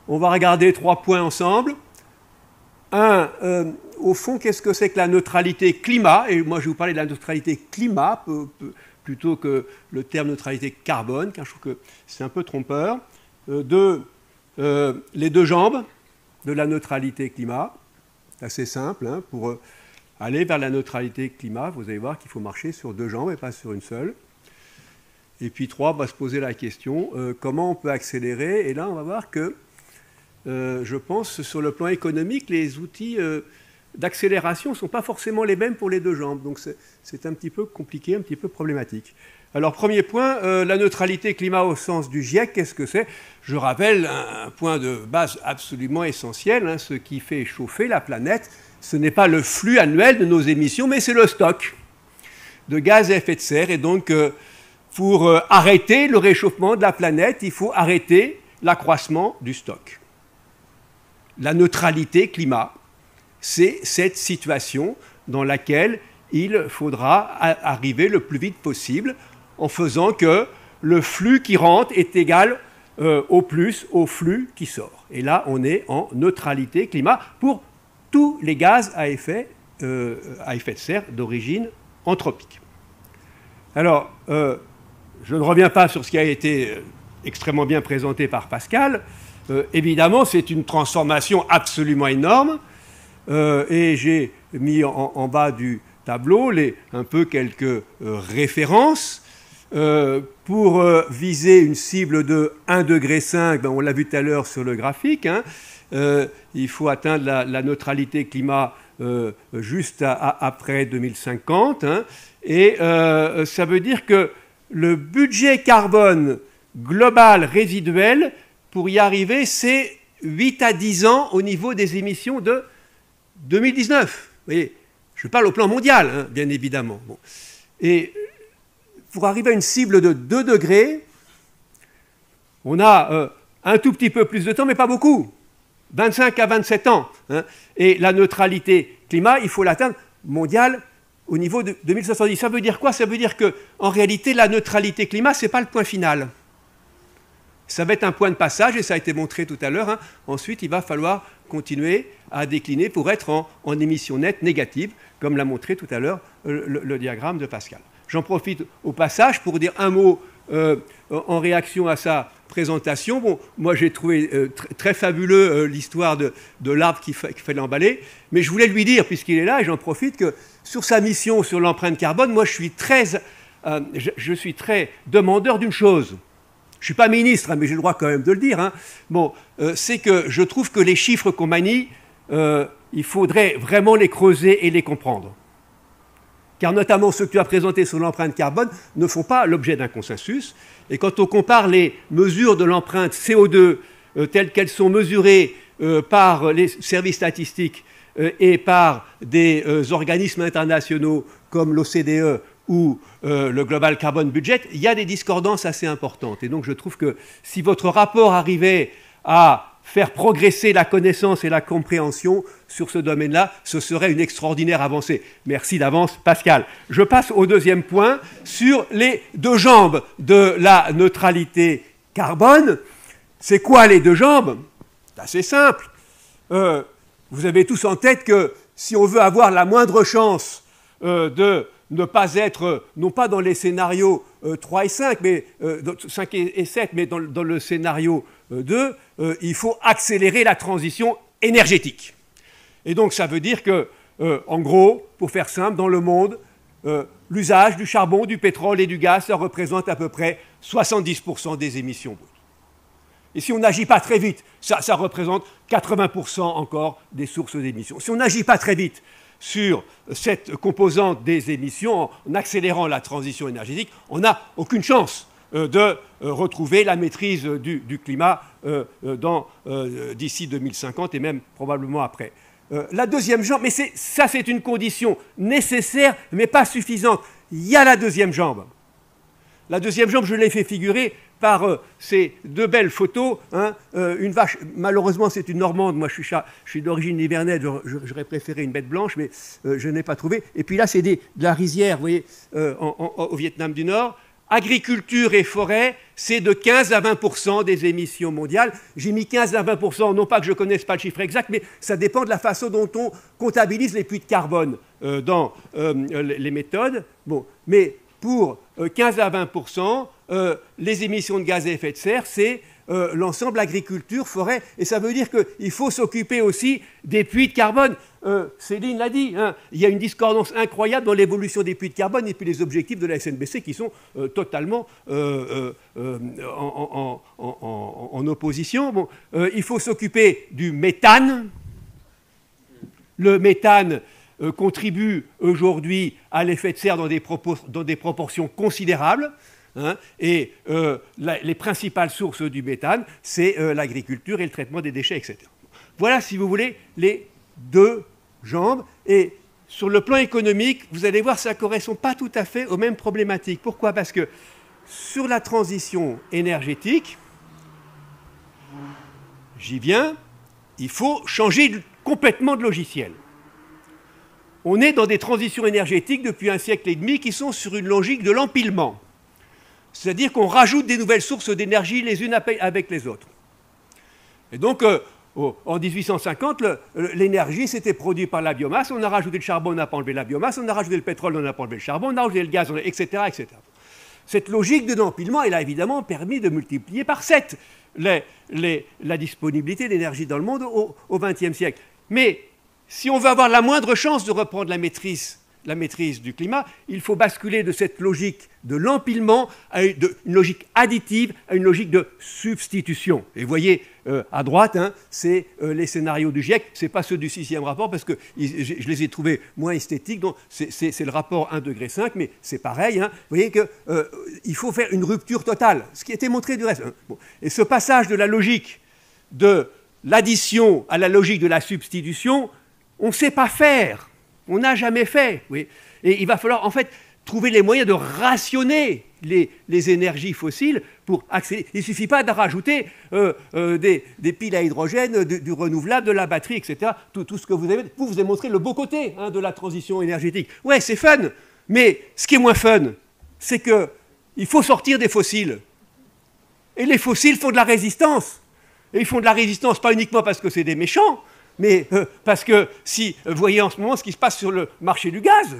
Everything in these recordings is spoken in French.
on va regarder 3 points ensemble. Un, au fond, qu'est-ce que c'est que la neutralité climat? Et moi, je vais vous parler de la neutralité climat plutôt que le terme neutralité carbone, car je trouve que c'est un peu trompeur. Les deux jambes de la neutralité climat. C'est assez simple. Hein, pour aller vers la neutralité climat, vous allez voir qu'il faut marcher sur 2 jambes et pas sur une seule. Et puis 3, on va se poser la question, comment on peut accélérer? Et là, on va voir que, je pense, sur le plan économique, les outils d'accélération ne sont pas forcément les mêmes pour les 2 jambes. Donc c'est un petit peu compliqué, un petit peu problématique. Alors, premier point, la neutralité climat au sens du GIEC, qu'est-ce que c'est? Je rappelle un point de base absolument essentiel, hein, ce qui fait chauffer la planète, ce n'est pas le flux annuel de nos émissions, mais c'est le stock de gaz à effet de serre. Et donc, pour arrêter le réchauffement de la planète, il faut arrêter l'accroissement du stock. La neutralité climat, c'est cette situation dans laquelle il faudra arriver le plus vite possible en faisant que le flux qui rentre est égal au flux qui sort. Et là, on est en neutralité climat pour tous les gaz à effet de serre d'origine anthropique. Alors, je ne reviens pas sur ce qui a été extrêmement bien présenté par Pascal. Évidemment, c'est une transformation absolument énorme. Et j'ai mis en bas du tableau un peu quelques références. Pour viser une cible de 1,5 degré, ben on l'a vu tout à l'heure sur le graphique, hein, il faut atteindre la neutralité climat juste après 2050. Hein, et ça veut dire que le budget carbone global résiduel, pour y arriver, c'est 8 à 10 ans au niveau des émissions de 2019. Vous voyez, je parle au plan mondial, hein, bien évidemment. Bon. Et pour arriver à une cible de 2 degrés, on a un tout petit peu plus de temps, mais pas beaucoup. 25 à 27 ans. Hein. Et la neutralité climat, il faut l'atteindre mondiale au niveau de 2070. Ça veut dire quoi? Ça veut dire qu'en réalité, la neutralité climat, ce n'est pas le point final. Ça va être un point de passage, et ça a été montré tout à l'heure. Hein. Ensuite, il va falloir continuer à décliner pour être en émission nette négative, comme l'a montré tout à l'heure le diagramme de Pascal. J'en profite au passage pour dire un mot en réaction à sa présentation. Bon, moi, j'ai trouvé très fabuleux l'histoire de l'arbre qui fait l'emballer, mais je voulais lui dire, puisqu'il est là, et j'en profite, que sur sa mission sur l'empreinte carbone, moi, je suis très demandeur d'une chose. Je ne suis pas ministre, hein, mais j'ai le droit quand même de le dire. Hein. Bon, c'est que je trouve que les chiffres qu'on manie, il faudrait vraiment les creuser et les comprendre. Car notamment ceux que tu as présentés sur l'empreinte carbone ne font pas l'objet d'un consensus. Et quand on compare les mesures de l'empreinte CO2 telles qu'elles sont mesurées par les services statistiques et par des organismes internationaux comme l'OCDE ou le Global Carbon Budget, il y a des discordances assez importantes. Et donc je trouve que si votre rapport arrivait à faire progresser la connaissance et la compréhension sur ce domaine-là, ce serait une extraordinaire avancée. Merci d'avance, Pascal. Je passe au deuxième point, sur les 2 jambes de la neutralité carbone. C'est quoi les 2 jambes? C'est assez simple. Vous avez tous en tête que si on veut avoir la moindre chance de ne pas être, non pas dans les scénarios 3 et 5, mais 5 et 7, mais dans le scénario 2, il faut accélérer la transition énergétique. Et donc ça veut dire que, en gros, pour faire simple, dans le monde, l'usage du charbon, du pétrole et du gaz, ça représente à peu près 70% des émissions brutes. Et si on n'agit pas très vite, ça représente 80% encore des sources d'émissions. Si on n'agit pas très vite sur cette composante des émissions, en accélérant la transition énergétique, on n'a aucune chance de retrouver la maîtrise du climat d'ici 2050 et même probablement après. La deuxième jambe, mais ça c'est une condition nécessaire mais pas suffisante. Il y a la deuxième jambe. La deuxième jambe, je l'ai fait figurer par ces 2 belles photos. Hein, une vache, malheureusement c'est une Normande, moi je suis d'origine nivernaise, j'aurais préféré une bête blanche, mais je n'ai pas trouvé. Et puis là c'est de la rizière, vous voyez, au Vietnam du Nord. agriculture et forêt, c'est de 15 à 20% des émissions mondiales. J'ai mis 15 à 20%, non pas que je ne connaisse pas le chiffre exact, mais ça dépend de la façon dont on comptabilise les puits de carbone dans les méthodes. Bon, mais pour 15 à 20%, les émissions de gaz à effet de serre, c'est l'ensemble agriculture, forêt, et ça veut dire qu'il faut s'occuper aussi des puits de carbone. Céline l'a dit, hein, il y a une discordance incroyable dans l'évolution des puits de carbone et puis les objectifs de la SNBC qui sont totalement en opposition. Bon, il faut s'occuper du méthane. Le méthane contribue aujourd'hui à l'effet de serre dans des proportions considérables. Hein, et les principales sources du méthane, c'est l'agriculture et le traitement des déchets, etc. Voilà, si vous voulez, les deux jambes. Et sur le plan économique, vous allez voir, ça ne correspond pas tout à fait aux mêmes problématiques. Pourquoi? Parce que sur la transition énergétique, j'y viens, il faut changer complètement de logiciel. On est dans des transitions énergétiques depuis 1 siècle et demi qui sont sur une logique de l'empilement. C'est-à-dire qu'on rajoute des nouvelles sources d'énergie les unes avec les autres. Et donc, en 1850, l'énergie, c'était produit par la biomasse. On a rajouté le charbon, on n'a pas enlevé la biomasse. On a rajouté le pétrole, on n'a pas enlevé le charbon. On a rajouté le gaz, etc., etc. Cette logique de l'empilement, elle a évidemment permis de multiplier par 7 la disponibilité d'énergie dans le monde au XXe siècle. Mais si on veut avoir la moindre chance de reprendre la maîtrise du climat, il faut basculer de cette logique de l'empilement à une logique additive, à une logique de substitution. Et vous voyez, à droite, hein, c'est les scénarios du GIEC, ce n'est pas ceux du 6e rapport, parce que je les ai trouvés moins esthétiques, donc c'est le rapport 1,5 degré, mais c'est pareil. Hein. Vous voyez qu'il faut faire une rupture totale, ce qui a été montré du reste. Hein. Bon. Et ce passage de la logique de l'addition à la logique de la substitution, on ne sait pas faire. On n'a jamais fait. Oui. Et il va falloir en fait trouver les moyens de rationner les énergies fossiles pour accéder. Il ne suffit pas de rajouter des piles à hydrogène, du renouvelable, de la batterie, etc. Tout ce que vous avez. Vous avez montré le beau côté hein, de la transition énergétique. Ouais, c'est fun. Mais ce qui est moins fun, c'est qu'il faut sortir des fossiles. Et les fossiles font de la résistance. Et ils font de la résistance pas uniquement parce que c'est des méchants, mais parce que si vous voyez en ce moment ce qui se passe sur le marché du gaz,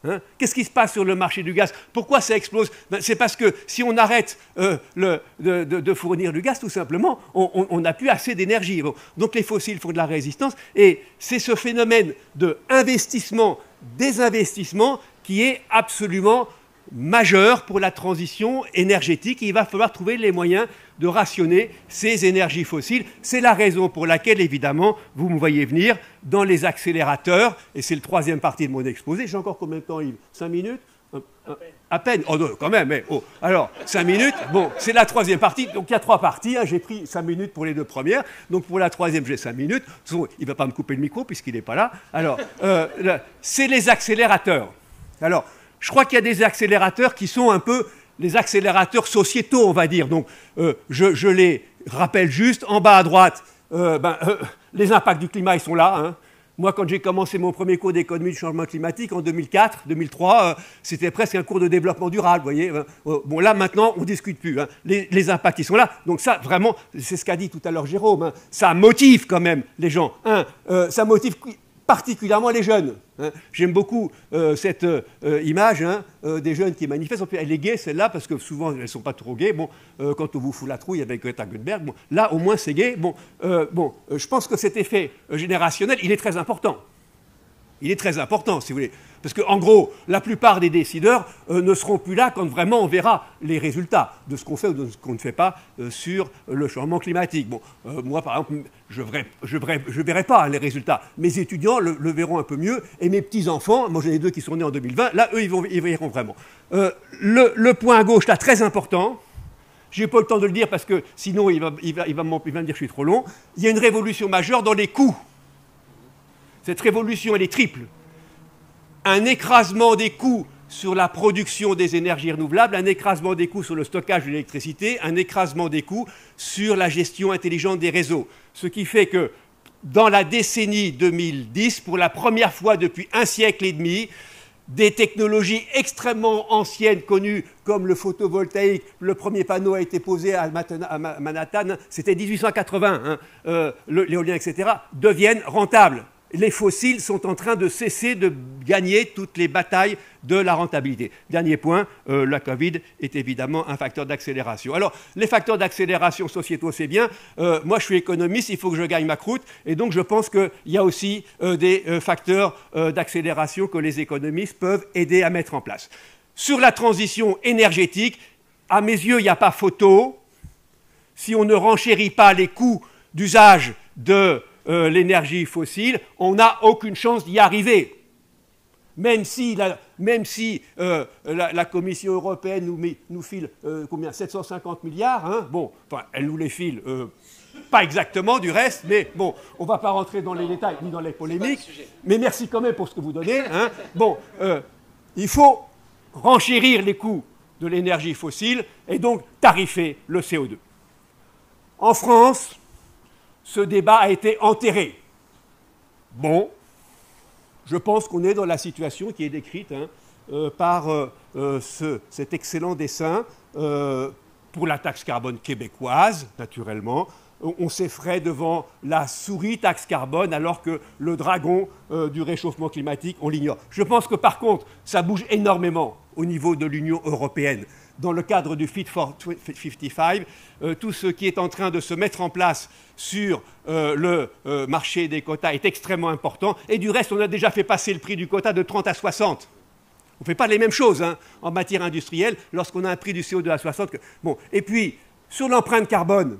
hein, qu'est-ce qui se passe sur le marché du gaz? Pourquoi ça explose? C'est parce que si on arrête de fournir du gaz, tout simplement, on n'a plus assez d'énergie. Bon. Donc les fossiles font de la résistance, et c'est ce phénomène de investissement-désinvestissement qui est absolument majeur pour la transition énergétique. Et il va falloir trouver les moyens de rationner ces énergies fossiles. C'est la raison pour laquelle, évidemment, vous me voyez venir dans les accélérateurs, et c'est le 3e partie de mon exposé. J'ai encore combien de temps, Yves? 5 minutes? À peine. Oh non, quand même. Mais, oh. Alors, 5 minutes, bon, c'est la 3e partie. Donc il y a 3 parties. Hein. J'ai pris 5 minutes pour les 2 premières. Donc pour la 3e, j'ai 5 minutes. De toute façon, il ne va pas me couper le micro puisqu'il n'est pas là. Alors, c'est les accélérateurs. Alors, je crois qu'il y a des accélérateurs qui sont un peu les accélérateurs sociétaux, on va dire. Donc, je les rappelle juste. En bas à droite, les impacts du climat, ils sont là. Hein. Moi, quand j'ai commencé mon premier cours d'économie du changement climatique en 2004, 2003, c'était presque un cours de développement durable, vous voyez. Bon, là, maintenant, on ne discute plus. Hein. Les impacts, ils sont là. Donc ça, vraiment, c'est ce qu'a dit tout à l'heure Jérôme. Hein. Ça motive quand même les gens. Ça motive particulièrement les jeunes. Hein. J'aime beaucoup cette image hein, des jeunes qui manifestent. Elle est gaie, celle-là, parce que souvent, elles ne sont pas trop gaies. Bon, quand on vous fout la trouille avec Greta Thunberg, bon, là, au moins, c'est gai. Bon, je pense que cet effet générationnel, il est très important. Il est très important, si vous voulez. Parce qu'en gros, la plupart des décideurs ne seront plus là quand vraiment on verra les résultats de ce qu'on fait ou de ce qu'on ne fait pas sur le changement climatique. Bon, moi, par exemple, je ne verrai pas les résultats. Mes étudiants le verront un peu mieux. Et mes petits-enfants, moi j'en ai 2 qui sont nés en 2020, là, eux, ils verront vraiment. Le point à gauche, là, très important. Je n'ai pas le temps de le dire parce que sinon, il va me dire que je suis trop long. Il y a une révolution majeure dans les coûts. Cette révolution, elle est triple. Un écrasement des coûts sur la production des énergies renouvelables, un écrasement des coûts sur le stockage de l'électricité, un écrasement des coûts sur la gestion intelligente des réseaux. Ce qui fait que dans la décennie 2010, pour la première fois depuis 1 siècle et demi, des technologies extrêmement anciennes connues comme le photovoltaïque. Le premier panneau a été posé à Manhattan, c'était 1880, l'éolien, etc., deviennent rentables. Les fossiles sont en train de cesser de gagner toutes les batailles de la rentabilité. Dernier point, la Covid est évidemment un facteur d'accélération. Alors, les facteurs d'accélération sociétaux, c'est bien. Moi, je suis économiste, il faut que je gagne ma croûte. Et donc, je pense qu'il y a aussi des facteurs d'accélération que les économistes peuvent aider à mettre en place. Sur la transition énergétique, à mes yeux, il n'y a pas photo. Si on ne renchérit pas les coûts d'usage de l'énergie fossile, on n'a aucune chance d'y arriver. Même si la Commission européenne nous file combien 750 milliards, hein, bon, enfin, elle nous les file pas exactement du reste, mais bon, on ne va pas rentrer dans les détails ni dans les polémiques, mais merci quand même pour ce que vous donnez. Hein. Bon, il faut renchérir les coûts de l'énergie fossile et donc tarifer le CO2. En France, ce débat a été enterré. Bon, je pense qu'on est dans la situation qui est décrite par cet excellent dessin pour la taxe carbone québécoise, naturellement. On s'effraie devant la souris taxe carbone alors que le dragon du réchauffement climatique, on l'ignore. Je pense que par contre, ça bouge énormément au niveau de l'Union européenne. Dans le cadre du Fit for 55, tout ce qui est en train de se mettre en place sur le marché des quotas est extrêmement important. Et du reste, on a déjà fait passer le prix du quota de 30 à 60. On ne fait pas les mêmes choses en matière industrielle lorsqu'on a un prix du CO2 à 60. Bon. Et puis, sur l'empreinte carbone,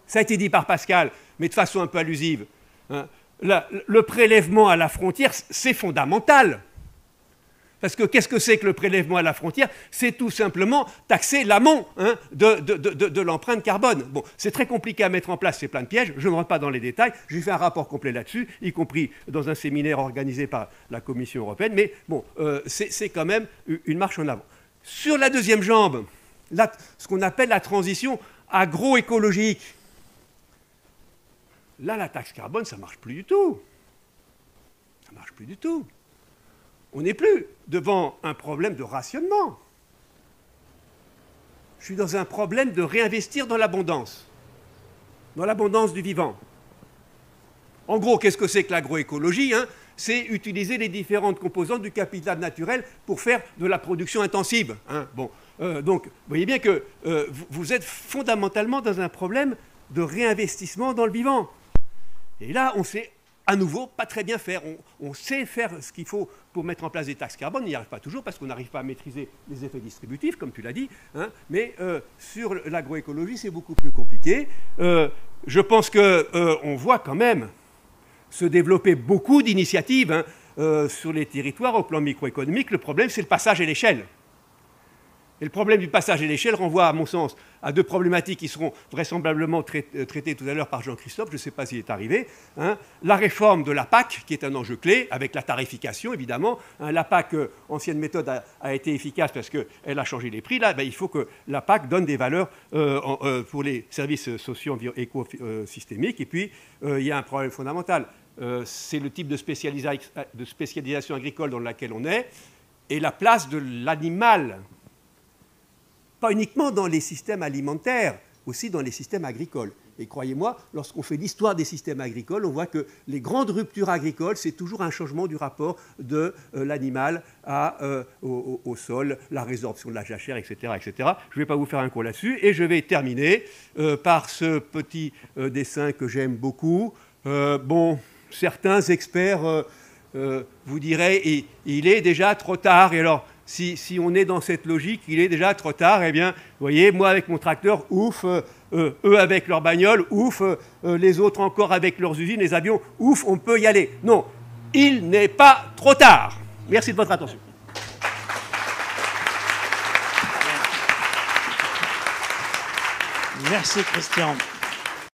ça a été dit par Pascal, mais de façon un peu allusive, hein, le prélèvement à la frontière, c'est fondamental. Parce que qu'est-ce que c'est que le prélèvement à la frontière? C'est tout simplement taxer l'amont de l'empreinte carbone. Bon, c'est très compliqué à mettre en place, c'est plein de pièges, je ne rentre pas dans les détails, j'ai fait un rapport complet là-dessus, y compris dans un séminaire organisé par la Commission européenne, mais bon, c'est quand même une marche en avant. Sur la deuxième jambe, ce qu'on appelle la transition agroécologique, là, la taxe carbone, ça ne marche plus du tout. Ça ne marche plus du tout. On n'est plus devant un problème de rationnement. Je suis dans un problème de réinvestir dans l'abondance du vivant. En gros, qu'est-ce que c'est que l'agroécologie? C'est utiliser les différentes composantes du capital naturel pour faire de la production intensive. Bon, donc, vous voyez bien que vous êtes fondamentalement dans un problème de réinvestissement dans le vivant. Et là, on sait à nouveau pas très bien faire. On sait faire ce qu'il faut pour mettre en place des taxes carbone, on n'y arrive pas toujours parce qu'on n'arrive pas à maîtriser les effets distributifs, comme tu l'as dit, mais sur l'agroécologie, c'est beaucoup plus compliqué. Je pense qu'on voit quand même se développer beaucoup d'initiatives sur les territoires au plan microéconomique. Le problème, c'est le passage à l'échelle. Et le problème du passage à l'échelle renvoie, à mon sens, à deux problématiques qui seront vraisemblablement traitées tout à l'heure par Jean-Christophe, je ne sais pas s'il est arrivé. La réforme de la PAC, qui est un enjeu clé, avec la tarification, évidemment. La PAC, ancienne méthode, a été efficace parce qu'elle a changé les prix. Là, il faut que la PAC donne des valeurs pour les services sociaux écosystémiques. Et puis, il y a un problème fondamental. C'est le type de spécialisation agricole dans laquelle on est et la place de l'animal. Pas uniquement dans les systèmes alimentaires, aussi dans les systèmes agricoles. Et croyez-moi, lorsqu'on fait l'histoire des systèmes agricoles, on voit que les grandes ruptures agricoles, c'est toujours un changement du rapport de l'animal au sol, la résorption de la jachère, etc. etc. Je ne vais pas vous faire un cours là-dessus. Et je vais terminer par ce petit dessin que j'aime beaucoup. Bon, certains experts vous diraient il est déjà trop tard. Et alors, si on est dans cette logique, il est déjà trop tard, eh bien, vous voyez, moi avec mon tracteur, ouf, eux avec leur bagnole, ouf, les autres encore avec leurs usines, les avions, ouf, on peut y aller. Non, il n'est pas trop tard. Merci de votre attention. Merci Christian.